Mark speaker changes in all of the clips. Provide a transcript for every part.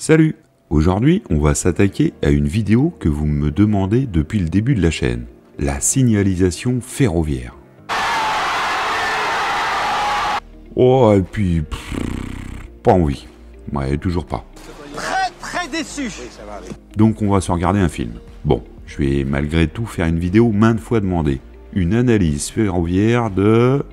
Speaker 1: Salut! Aujourd'hui, on va s'attaquer à une vidéo que vous me demandez depuis le début de la chaîne. La signalisation ferroviaire. Oh, et puis... pas envie. Ouais, toujours pas.
Speaker 2: Très déçu.
Speaker 1: Donc on va se regarder un film. Bon, je vais malgré tout faire une vidéo maintes fois demandée. Une analyse ferroviaire de...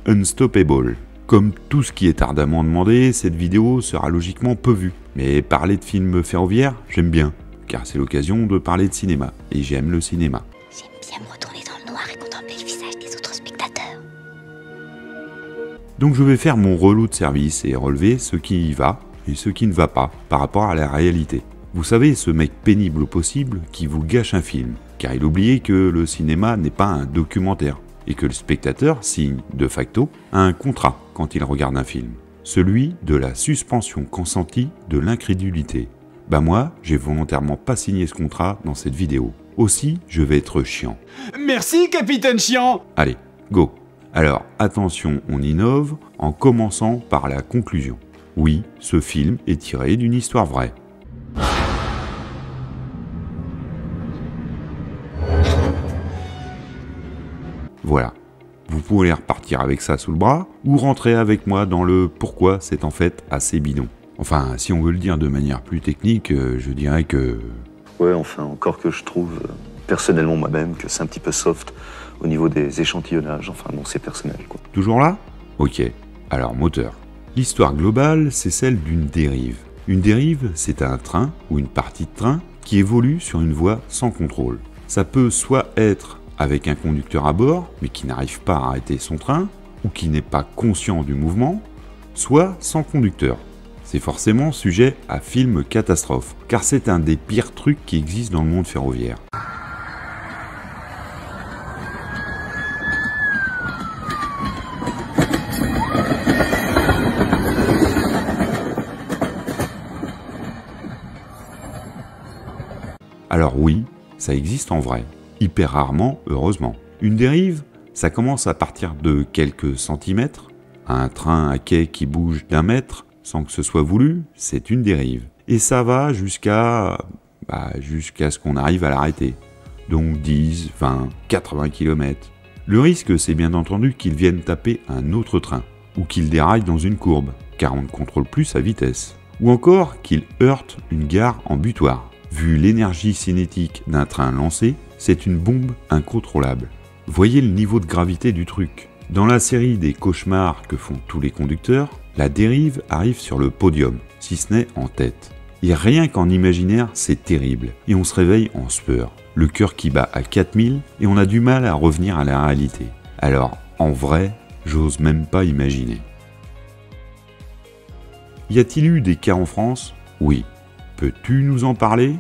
Speaker 1: Unstoppable. Comme tout ce qui est ardemment demandé, cette vidéo sera logiquement peu vue. Mais parler de films ferroviaires, j'aime bien, car c'est l'occasion de parler de cinéma, et j'aime le cinéma.
Speaker 3: J'aime bien me retourner dans le noir et contempler le visage des autres spectateurs.
Speaker 1: Donc je vais faire mon relot de service et relever ce qui y va et ce qui ne va pas par rapport à la réalité. Vous savez, ce mec pénible au possible qui vous gâche un film, car il oubliait que le cinéma n'est pas un documentaire, et que le spectateur signe, de facto, un contrat quand il regarde un film. Celui de la suspension consentie de l'incrédulité. Bah moi, j'ai volontairement pas signé ce contrat dans cette vidéo. Aussi, je vais être chiant.
Speaker 2: Merci, capitaine chiant.
Speaker 1: Allez, go. Alors, attention, on innove en commençant par la conclusion. Oui, ce film est tiré d'une histoire vraie. Voilà. Vous pouvez repartir avec ça sous le bras, ou rentrer avec moi dans le pourquoi c'est en fait assez bidon. Enfin, si on veut le dire de manière plus technique, je dirais que...
Speaker 4: Ouais, enfin, encore que je trouve, personnellement moi-même, que c'est un petit peu soft au niveau des échantillonnages. Enfin, non, c'est personnel, quoi.
Speaker 1: Toujours là? Ok. Alors, moteur. L'histoire globale, c'est celle d'une dérive. Une dérive, c'est un train, ou une partie de train, qui évolue sur une voie sans contrôle. Ça peut soit être avec un conducteur à bord, mais qui n'arrive pas à arrêter son train, ou qui n'est pas conscient du mouvement, soit sans conducteur. C'est forcément sujet à film catastrophe, car c'est un des pires trucs qui existent dans le monde ferroviaire. Alors oui, ça existe en vrai. Hyper rarement, heureusement. Une dérive, ça commence à partir de quelques centimètres. Un train à quai qui bouge d'1 mètre, sans que ce soit voulu, c'est une dérive. Et ça va jusqu'à ce qu'on arrive à l'arrêter. Donc 10, 20, 80 km. Le risque, c'est bien entendu qu'il vienne taper un autre train, ou qu'il déraille dans une courbe, car on ne contrôle plus sa vitesse. Ou encore qu'il heurte une gare en butoir. Vu l'énergie cinétique d'un train lancé, c'est une bombe incontrôlable. Voyez le niveau de gravité du truc. Dans la série des cauchemars que font tous les conducteurs, la dérive arrive sur le podium, si ce n'est en tête. Et rien qu'en imaginaire, c'est terrible. Et on se réveille en sueur, le cœur qui bat à 4000, et on a du mal à revenir à la réalité. Alors, en vrai, j'ose même pas imaginer. Y a-t-il eu des cas en France? Oui. Peux-tu nous en parler?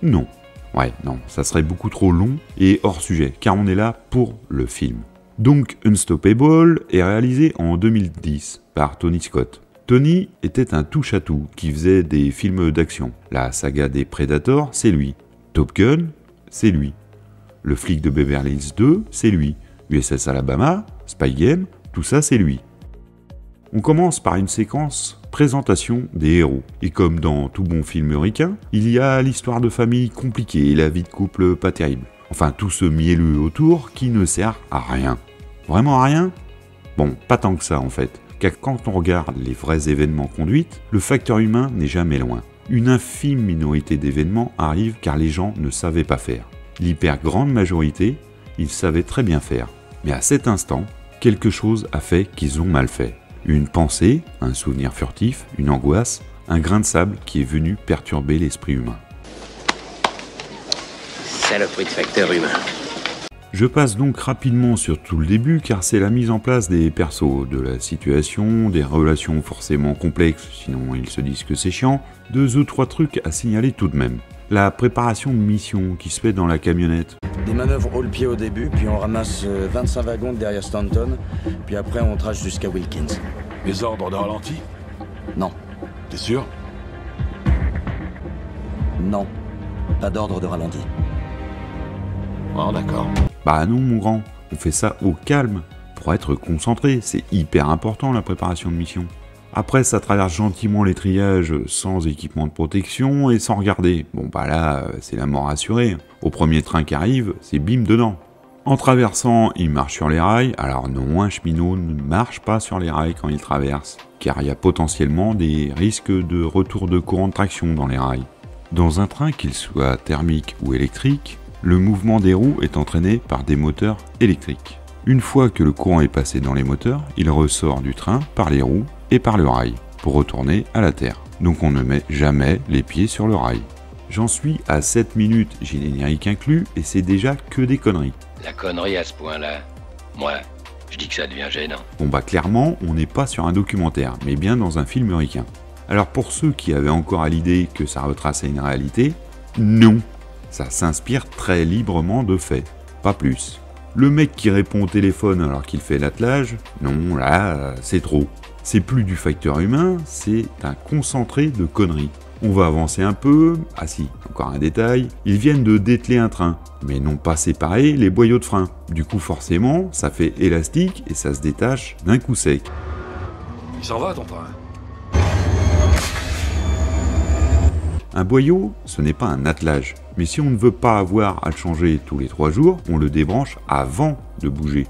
Speaker 1: Non. Ouais, non, ça serait beaucoup trop long et hors sujet, car on est là pour le film. Donc Unstoppable est réalisé en 2010 par Tony Scott. Tony était un touche-à-tout qui faisait des films d'action. La saga des Predators, c'est lui. Top Gun, c'est lui. Le flic de Beverly Hills 2, c'est lui. USS Alabama, Spy Game, tout ça c'est lui. On commence par une séquence présentation des héros. Et comme dans tout bon film ricain, il y a l'histoire de famille compliquée et la vie de couple pas terrible. Enfin, tout ce mielleux autour qui ne sert à rien. Vraiment à rien? Bon, pas tant que ça en fait. Car quand on regarde les vrais événements conduits, le facteur humain n'est jamais loin. Une infime minorité d'événements arrivent car les gens ne savaient pas faire. L'hyper grande majorité, ils savaient très bien faire. Mais à cet instant, quelque chose a fait qu'ils ont mal fait. Une pensée, un souvenir furtif, une angoisse, un grain de sable qui est venu perturber l'esprit humain.
Speaker 5: Saloperie de facteur humain.
Speaker 1: Je passe donc rapidement sur tout le début car c'est la mise en place des persos, de la situation, des relations forcément complexes, sinon ils se disent que c'est chiant, 2 ou 3 trucs à signaler tout de même. La préparation de mission qui se fait dans la camionnette.
Speaker 6: Des manœuvres haut le pied au début, puis on ramasse 25 wagons derrière Stanton, puis après on trace jusqu'à Wilkins.
Speaker 7: Les ordres de ralenti?
Speaker 6: Non,
Speaker 7: T'es sûr?
Speaker 6: non, pas d'ordre de ralenti.
Speaker 7: Oh d'accord.
Speaker 1: Bah non mon grand, on fait ça au calme, pour être concentré, c'est hyper important la préparation de mission. Après, ça traverse gentiment les triages sans équipement de protection et sans regarder. Bon bah là, c'est la mort assurée. Au premier train qui arrive, c'est bim dedans. En traversant, il marche sur les rails. Alors non, un cheminot ne marche pas sur les rails quand il traverse, car il y a potentiellement des risques de retour de courant de traction dans les rails. Dans un train, qu'il soit thermique ou électrique, le mouvement des roues est entraîné par des moteurs électriques. Une fois que le courant est passé dans les moteurs, il ressort du train par les roues et par le rail, pour retourner à la terre. Donc on ne met jamais les pieds sur le rail. J'en suis à 7 minutes générique inclus et c'est déjà que des conneries.
Speaker 5: La connerie à ce point-là, moi, je dis que ça devient gênant.
Speaker 1: Bon bah clairement, on n'est pas sur un documentaire, mais bien dans un film ricain. Alors pour ceux qui avaient encore à l'idée que ça retraçait une réalité, non. Ça s'inspire très librement de faits, pas plus. Le mec qui répond au téléphone alors qu'il fait l'attelage, non là, c'est trop. C'est plus du facteur humain, c'est un concentré de conneries. On va avancer un peu, ah si, encore un détail, ils viennent de dételer un train, mais n'ont pas séparé les boyaux de frein. Du coup forcément, ça fait élastique et ça se détache d'un coup sec.
Speaker 7: Il s'en va ton train.
Speaker 1: Un boyau, ce n'est pas un attelage, mais si on ne veut pas avoir à le changer tous les 3 jours, on le débranche avant de bouger.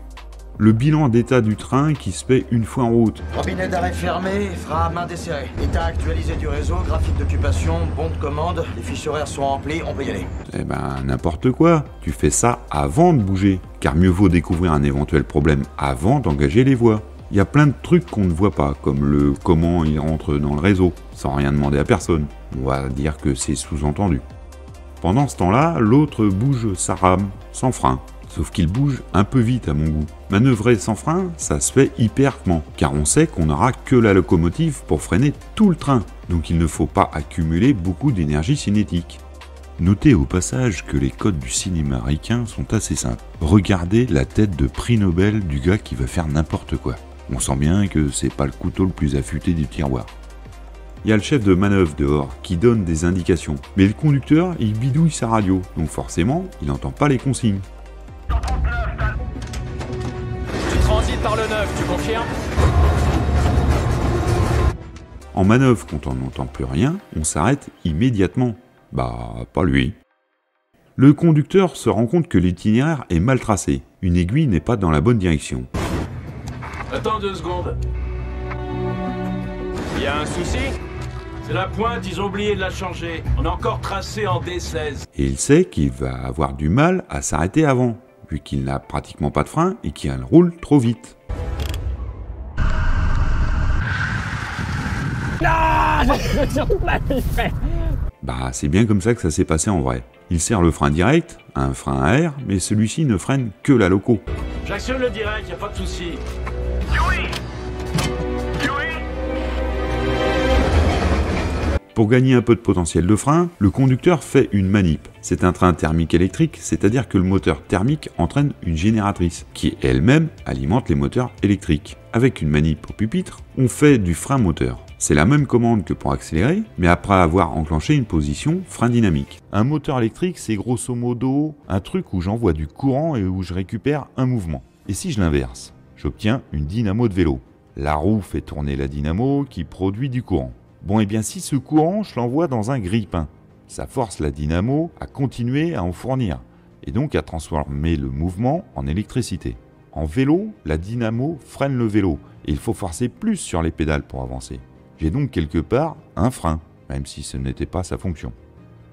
Speaker 1: Le bilan d'état du train qui se fait une fois en route.
Speaker 6: Robinet d'arrêt fermé, frein à main desserré. État actualisé du réseau, graphique d'occupation, bon de commande, les fiches horaires sont remplies, on peut y aller.
Speaker 1: Eh ben, n'importe quoi. Tu fais ça avant de bouger, car mieux vaut découvrir un éventuel problème avant d'engager les voies. Il y a plein de trucs qu'on ne voit pas, comme le comment il rentre dans le réseau, sans rien demander à personne. On va dire que c'est sous-entendu. Pendant ce temps-là, l'autre bouge sa rame, sans frein. Sauf qu'il bouge un peu vite à mon goût. Manœuvrer sans frein, ça se fait hyperement, car on sait qu'on n'aura que la locomotive pour freiner tout le train, donc il ne faut pas accumuler beaucoup d'énergie cinétique. Notez au passage que les codes du cinéma ricain sont assez simples. Regardez la tête de prix Nobel du gars qui va faire n'importe quoi. On sent bien que c'est pas le couteau le plus affûté du tiroir. Il y a le chef de manœuvre dehors qui donne des indications, mais le conducteur il bidouille sa radio, donc forcément il n'entend pas les consignes.
Speaker 2: Tu transites par le 9, tu confirmes?
Speaker 1: En manœuvre, quand on n'entend plus rien, on s'arrête immédiatement. Bah, pas lui. Le conducteur se rend compte que l'itinéraire est mal tracé. Une aiguille n'est pas dans la bonne direction.
Speaker 7: Attends 2 secondes.
Speaker 2: Y a un souci?
Speaker 8: C'est la pointe, ils ont oublié de la changer. On est encore tracé en D16.
Speaker 1: Et il sait qu'il va avoir du mal à s'arrêter avant, vu qu'il n'a pratiquement pas de frein et qu'il roule trop vite. Bah, c'est bien comme ça que ça s'est passé en vrai. Il serre le frein direct, un frein à air, mais celui-ci ne freine que la loco.
Speaker 8: J'actionne le direct, y a pas de souci.
Speaker 1: Pour gagner un peu de potentiel de frein, le conducteur fait une manip. C'est un train thermique électrique, c'est-à-dire que le moteur thermique entraîne une génératrice, qui elle-même alimente les moteurs électriques. Avec une manip au pupitre, on fait du frein moteur. C'est la même commande que pour accélérer, mais après avoir enclenché une position frein dynamique. Un moteur électrique, c'est grosso modo un truc où j'envoie du courant et où je récupère un mouvement. Et si je l'inverse, j'obtiens une dynamo de vélo. La roue fait tourner la dynamo qui produit du courant. Bon, et bien si ce courant, je l'envoie dans un grille-pain, ça force la dynamo à continuer à en fournir, et donc à transformer le mouvement en électricité. En vélo, la dynamo freine le vélo, et il faut forcer plus sur les pédales pour avancer. J'ai donc quelque part un frein, même si ce n'était pas sa fonction.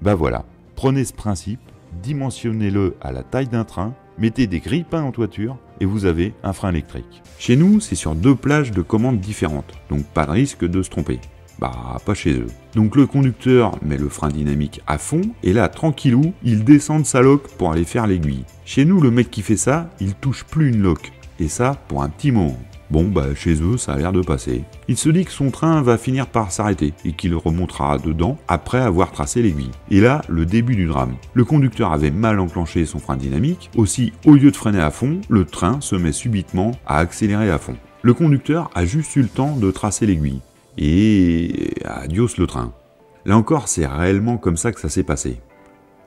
Speaker 1: Bah voilà, prenez ce principe, dimensionnez-le à la taille d'un train, mettez des grille-pains en toiture, et vous avez un frein électrique. Chez nous, c'est sur 2 plages de commandes différentes, donc pas de risque de se tromper. Bah, pas chez eux. Donc le conducteur met le frein dynamique à fond, et là, tranquillou, il descend de sa loque pour aller faire l'aiguille. Chez nous, le mec qui fait ça, il touche plus une loque. Et ça, pour un petit moment. Bon, bah, chez eux, ça a l'air de passer. Il se dit que son train va finir par s'arrêter, et qu'il remontera dedans après avoir tracé l'aiguille. Et là, le début du drame. Le conducteur avait mal enclenché son frein dynamique, aussi, au lieu de freiner à fond, le train se met subitement à accélérer à fond. Le conducteur a juste eu le temps de tracer l'aiguille. Et adios le train. Là encore, c'est réellement comme ça que ça s'est passé.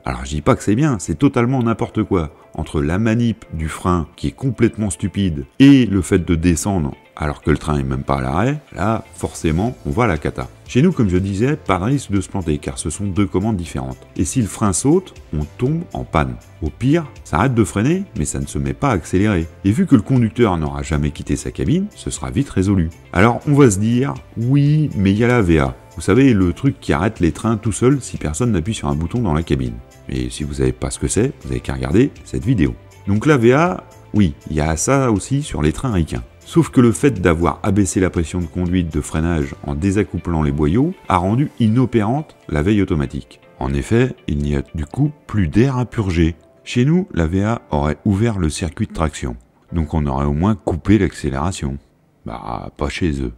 Speaker 1: Alors je dis pas que c'est bien, c'est totalement n'importe quoi. Entre la manip du frein qui est complètement stupide et le fait de descendre alors que le train est même pas à l'arrêt, là, forcément, on voit la cata. Chez nous, comme je disais, pas de risque de se planter, car ce sont deux commandes différentes. Et si le frein saute, on tombe en panne. Au pire, ça arrête de freiner, mais ça ne se met pas à accélérer. Et vu que le conducteur n'aura jamais quitté sa cabine, ce sera vite résolu. Alors, on va se dire, oui, mais il y a la VA. Vous savez, le truc qui arrête les trains tout seul si personne n'appuie sur un bouton dans la cabine. Et si vous savez pas ce que c'est, vous avez qu'à regarder cette vidéo. Donc la VA, oui, il y a ça aussi sur les trains ricains. Sauf que le fait d'avoir abaissé la pression de conduite de freinage en désaccouplant les boyaux a rendu inopérante la veille automatique. En effet, il n'y a du coup plus d'air à purger. Chez nous, la VA aurait ouvert le circuit de traction. Donc on aurait au moins coupé l'accélération. Bah, pas chez eux.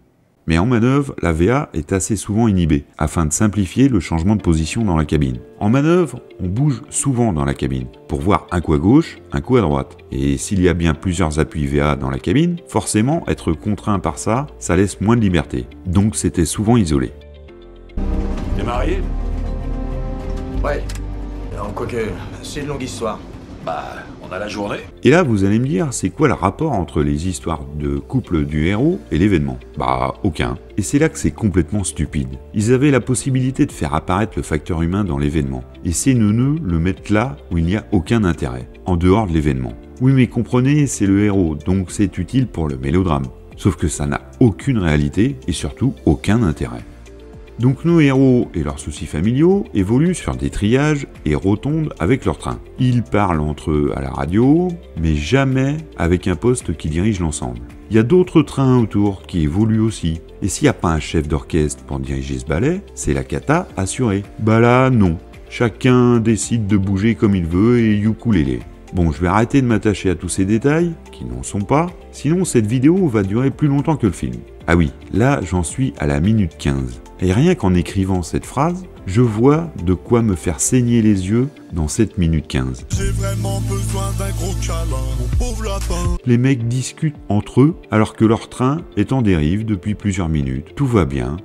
Speaker 1: Mais en manœuvre, la VA est assez souvent inhibée, afin de simplifier le changement de position dans la cabine. En manœuvre, on bouge souvent dans la cabine, pour voir un coup à gauche, un coup à droite. Et s'il y a bien plusieurs appuis VA dans la cabine, forcément, être contraint par ça, ça laisse moins de liberté. Donc c'était souvent isolé.
Speaker 7: T'es marié?
Speaker 6: Ouais. Alors, quoique, c'est une longue histoire.
Speaker 7: Bah, on a la journée.
Speaker 1: Et là, vous allez me dire, c'est quoi le rapport entre les histoires de couple du héros et l'événement? Bah, aucun. Et c'est là que c'est complètement stupide. Ils avaient la possibilité de faire apparaître le facteur humain dans l'événement. Et ces neuneux le mettent là où il n'y a aucun intérêt, en dehors de l'événement. Oui, mais comprenez, c'est le héros, donc c'est utile pour le mélodrame. Sauf que ça n'a aucune réalité et surtout aucun intérêt. Donc nos héros et leurs soucis familiaux évoluent sur des triages et rotondes avec leur train. Ils parlent entre eux à la radio, mais jamais avec un poste qui dirige l'ensemble. Il y a d'autres trains autour qui évoluent aussi. Et s'il n'y a pas un chef d'orchestre pour diriger ce ballet, c'est la cata assurée. Bah là, non. Chacun décide de bouger comme il veut et ukulélé. Bon, je vais arrêter de m'attacher à tous ces détails, qui n'en sont pas, sinon cette vidéo va durer plus longtemps que le film. Ah oui, là j'en suis à la minute 15. Et rien qu'en écrivant cette phrase, je vois de quoi me faire saigner les yeux dans cette minute 15.
Speaker 9: J'ai vraiment besoin d'un gros câlin, mon pauvre lapin.
Speaker 1: Les mecs discutent entre eux alors que leur train est en dérive depuis plusieurs minutes. Tout va bien.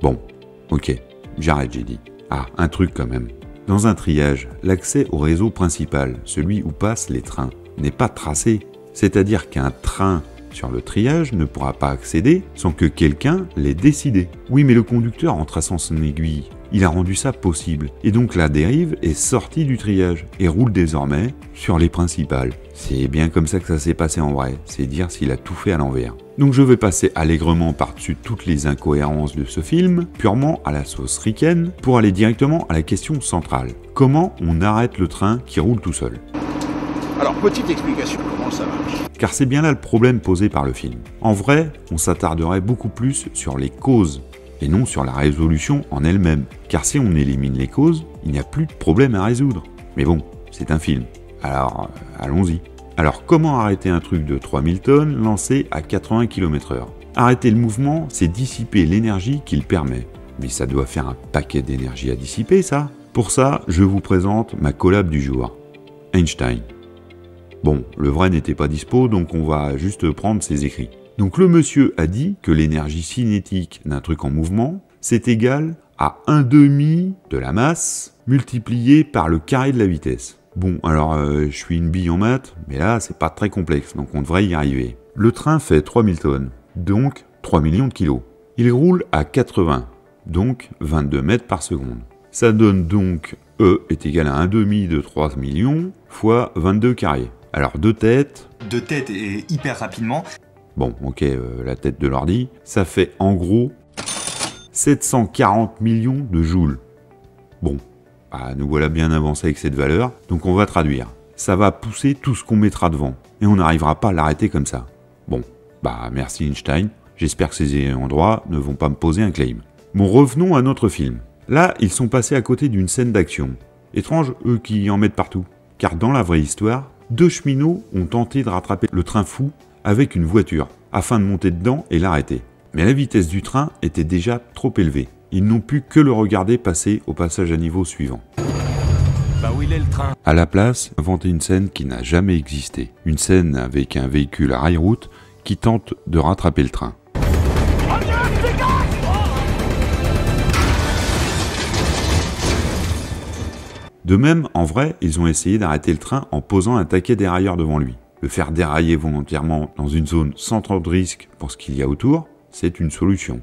Speaker 1: Bon, ok, j'arrête, j'ai dit. Ah, un truc quand même. Dans un triage, l'accès au réseau principal, celui où passent les trains, n'est pas tracé. C'est-à-dire qu'un train sur le triage ne pourra pas accéder sans que quelqu'un l'ait décidé. Oui, mais le conducteur, en traçant son aiguille, il a rendu ça possible. Et donc la dérive est sortie du triage et roule désormais sur les principales. C'est bien comme ça que ça s'est passé en vrai, c'est dire s'il a tout fait à l'envers. Donc je vais passer allègrement par-dessus toutes les incohérences de ce film, purement à la sauce ricaine, pour aller directement à la question centrale. Comment on arrête le train qui roule tout seul?
Speaker 10: Alors, petite explication, comment ça marche?
Speaker 1: Car c'est bien là le problème posé par le film. En vrai, on s'attarderait beaucoup plus sur les causes, et non sur la résolution en elle-même. Car si on élimine les causes, il n'y a plus de problème à résoudre. Mais bon, c'est un film. Alors, allons-y. Alors, comment arrêter un truc de 3000 tonnes lancé à 80 km/h? Arrêter le mouvement, c'est dissiper l'énergie qu'il permet. Mais ça doit faire un paquet d'énergie à dissiper, ça. Pour ça, je vous présente ma collab du jour. Einstein. Bon, le vrai n'était pas dispo, donc on va juste prendre ses écrits. Donc le monsieur a dit que l'énergie cinétique d'un truc en mouvement, c'est égal à 1/2 de la masse multiplié par le carré de la vitesse. Bon, alors je suis une bille en maths, mais là c'est pas très complexe, donc on devrait y arriver. Le train fait 3000 tonnes, donc 3 millions de kilos. Il roule à 80, donc 22 mètres par seconde. Ça donne donc E est égal à 1/2 de 3 millions fois 22 carrés. Alors deux têtes
Speaker 11: et hyper rapidement.
Speaker 1: Bon, ok, la tête de l'ordi, ça fait en gros 740 millions de joules. Bon, nous voilà bien avancés avec cette valeur, donc on va traduire. Ça va pousser tout ce qu'on mettra devant, et on n'arrivera pas à l'arrêter comme ça. Bon, merci Einstein, j'espère que ces endroits ne vont pas me poser un claim. Bon, revenons à notre film. Là, ils sont passés à côté d'une scène d'action. Étrange, eux qui en mettent partout. Car dans la vraie histoire, 2 cheminots ont tenté de rattraper le train fou avec une voiture, afin de monter dedans et l'arrêter. Mais la vitesse du train était déjà trop élevée. Ils n'ont pu que le regarder passer au passage à niveau suivant.
Speaker 2: Bah où il est le train?
Speaker 1: À la place, inventer une scène qui n'a jamais existé. Une scène avec un véhicule à rail-route qui tente de rattraper le train. De même, en vrai, ils ont essayé d'arrêter le train en posant un taquet dérailleur devant lui. Le faire dérailler volontairement dans une zone sans trop de risque pour ce qu'il y a autour, c'est une solution.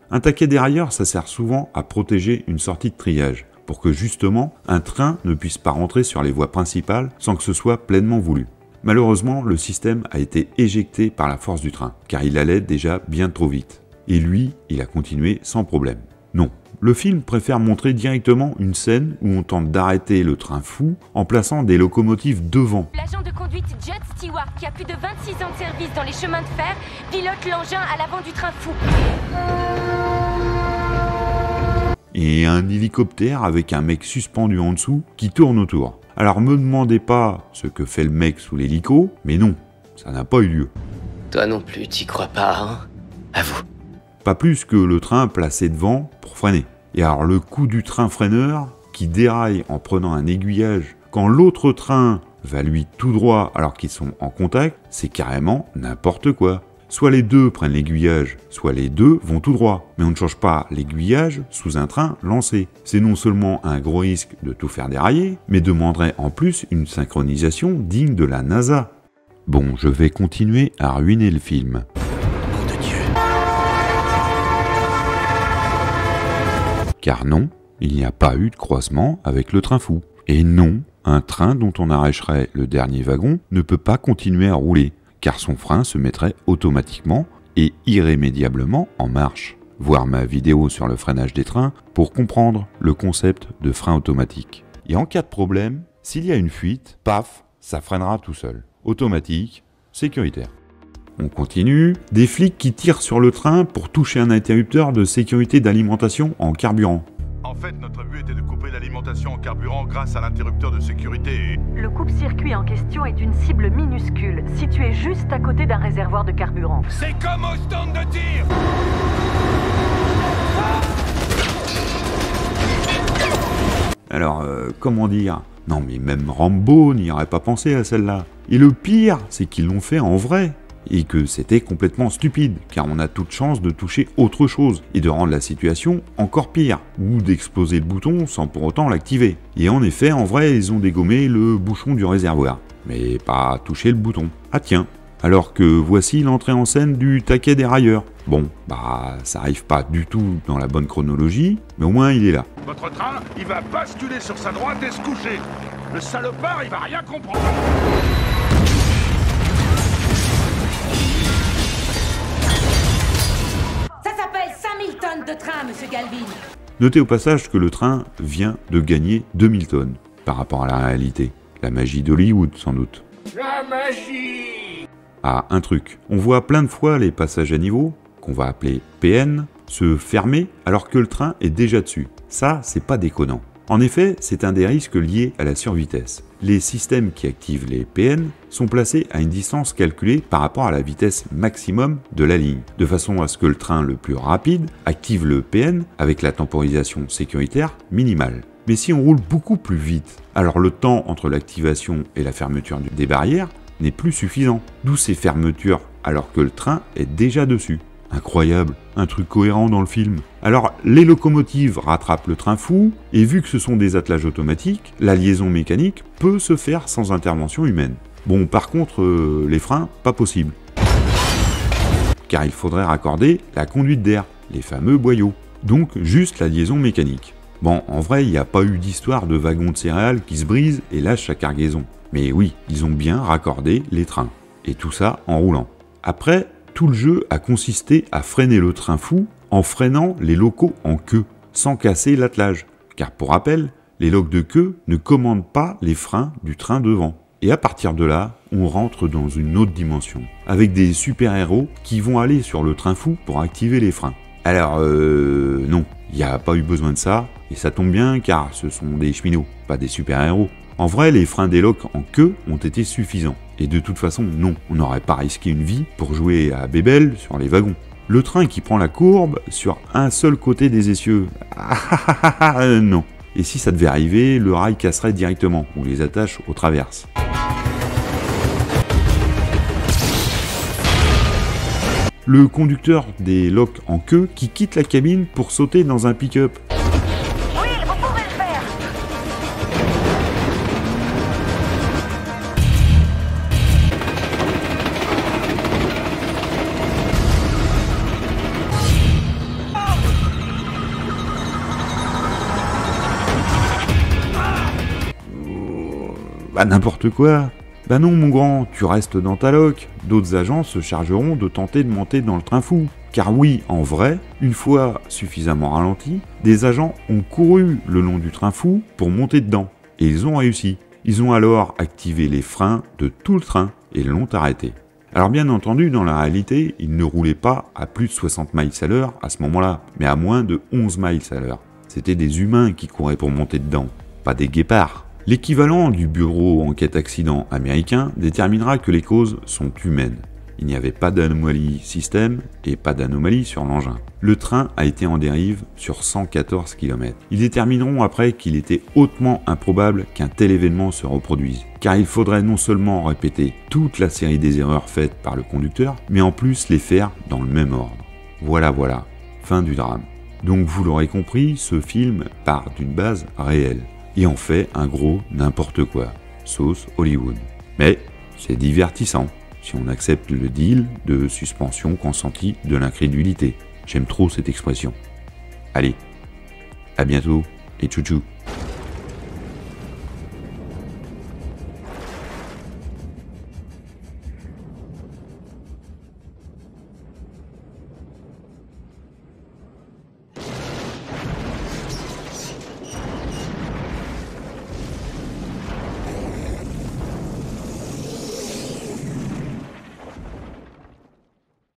Speaker 1: Un taquet dérailleur, ça sert souvent à protéger une sortie de triage, pour que justement un train ne puisse pas rentrer sur les voies principales sans que ce soit pleinement voulu. Malheureusement, le système a été éjecté par la force du train, car il allait déjà bien trop vite. Et lui, il a continué sans problème. Non, le film préfère montrer directement une scène où on tente d'arrêter le train fou en plaçant des locomotives devant.
Speaker 12: L'agent de conduite Judd Stewart, qui a plus de 26 ans de service dans les chemins de fer, pilote l'engin à l'avant du train fou.
Speaker 1: Et un hélicoptère avec un mec suspendu en dessous qui tourne autour. Alors me demandez pas ce que fait le mec sous l'hélico, mais non, ça n'a pas eu lieu.
Speaker 5: Toi non plus, t'y crois pas, hein? Avoue.
Speaker 1: Pas plus que le train placé devant pour freiner. Et alors le coup du train freineur qui déraille en prenant un aiguillage quand l'autre train va lui tout droit alors qu'ils sont en contact, c'est carrément n'importe quoi. Soit les deux prennent l'aiguillage, soit les deux vont tout droit. Mais on ne change pas l'aiguillage sous un train lancé. C'est non seulement un gros risque de tout faire dérailler, mais demanderait en plus une synchronisation digne de la NASA. Bon, je vais continuer à ruiner le film.
Speaker 5: Nom de Dieu.
Speaker 1: Car non, il n'y a pas eu de croisement avec le train fou. Et non, un train dont on arracherait le dernier wagon ne peut pas continuer à rouler, car son frein se mettrait automatiquement et irrémédiablement en marche. Voir ma vidéo sur le freinage des trains pour comprendre le concept de frein automatique. Et en cas de problème, s'il y a une fuite, paf, ça freinera tout seul. Automatique, sécuritaire. On continue. Des flics qui tirent sur le train pour toucher un interrupteur de sécurité d'alimentation en carburant.
Speaker 9: En fait, notre but était de couper l'alimentation en carburant grâce à l'interrupteur de sécurité.
Speaker 13: Le coupe-circuit en question est une cible minuscule, située juste à côté d'un réservoir de carburant.
Speaker 2: C'est comme au stand de tir!
Speaker 1: Alors, comment dire? Non mais même Rambo n'y aurait pas pensé à celle-là. Et le pire, c'est qu'ils l'ont fait en vrai. Et que c'était complètement stupide, car on a toute chance de toucher autre chose, et de rendre la situation encore pire, ou d'exploser le bouton sans pour autant l'activer. Et en effet, en vrai, ils ont dégommé le bouchon du réservoir, mais pas touché le bouton. Ah tiens, alors que voici l'entrée en scène du taquet dérailleur. Bon, bah ça arrive pas du tout dans la bonne chronologie, mais au moins il est là.
Speaker 9: Votre train, il va basculer sur sa droite et se coucher. Le salopard, il va rien comprendre.
Speaker 12: De train, monsieur Galvin.
Speaker 1: Notez au passage que le train vient de gagner 2000 tonnes par rapport à la réalité. La magie d'Hollywood, sans doute.
Speaker 2: La magie!
Speaker 1: Ah, un truc. On voit plein de fois les passages à niveau, qu'on va appeler PN, se fermer alors que le train est déjà dessus. Ça, c'est pas déconnant. En effet, c'est un des risques liés à la survitesse. Les systèmes qui activent les PN sont placés à une distance calculée par rapport à la vitesse maximum de la ligne, de façon à ce que le train le plus rapide active le PN avec la temporisation sécuritaire minimale. Mais si on roule beaucoup plus vite, alors le temps entre l'activation et la fermeture des barrières n'est plus suffisant, d'où ces fermetures alors que le train est déjà dessus. Incroyable, un truc cohérent dans le film. Alors, les locomotives rattrapent le train fou, et vu que ce sont des attelages automatiques, la liaison mécanique peut se faire sans intervention humaine. Bon, par contre, les freins, pas possible. Car il faudrait raccorder la conduite d'air, les fameux boyaux. Donc, juste la liaison mécanique. Bon, en vrai, il n'y a pas eu d'histoire de wagon de céréales qui se brise et lâche sa cargaison. Mais oui, ils ont bien raccordé les trains. Et tout ça en roulant. Après, tout le jeu a consisté à freiner le train fou en freinant les locaux en queue, sans casser l'attelage. Car pour rappel, les locs de queue ne commandent pas les freins du train devant. Et à partir de là, on rentre dans une autre dimension, avec des super-héros qui vont aller sur le train fou pour activer les freins. Alors, non, il n'y a pas eu besoin de ça, et ça tombe bien car ce sont des cheminots, pas des super-héros. En vrai, les freins des locs en queue ont été suffisants. Et de toute façon, non, on n'aurait pas risqué une vie pour jouer à bébel sur les wagons. Le train qui prend la courbe sur un seul côté des essieux. Non. Et si ça devait arriver, le rail casserait directement, ou les attaches aux traverses. Le conducteur des locs en queue qui quitte la cabine pour sauter dans un pick-up.
Speaker 13: Oui, vous pouvez le faire.
Speaker 1: Pas n'importe quoi. Bah non mon grand, tu restes dans ta loque. D'autres agents se chargeront de tenter de monter dans le train fou. Car oui, en vrai, une fois suffisamment ralenti, des agents ont couru le long du train fou pour monter dedans. Et ils ont réussi. Ils ont alors activé les freins de tout le train et l'ont arrêté. Alors bien entendu, dans la réalité, ils ne roulaient pas à plus de 60 miles à l'heure à ce moment-là, mais à moins de 11 miles à l'heure. C'était des humains qui couraient pour monter dedans, pas des guépards. L'équivalent du bureau enquête accident américain déterminera que les causes sont humaines. Il n'y avait pas d'anomalie système et pas d'anomalie sur l'engin. Le train a été en dérive sur 114 km. Ils détermineront après qu'il était hautement improbable qu'un tel événement se reproduise, car il faudrait non seulement répéter toute la série des erreurs faites par le conducteur, mais en plus les faire dans le même ordre. Voilà, fin du drame. Donc vous l'aurez compris, ce film part d'une base réelle, et en fait un gros n'importe quoi, sauce Hollywood. Mais c'est divertissant, si on accepte le deal de suspension consentie de l'incrédulité. J'aime trop cette expression. Allez, à bientôt et tchou tchou.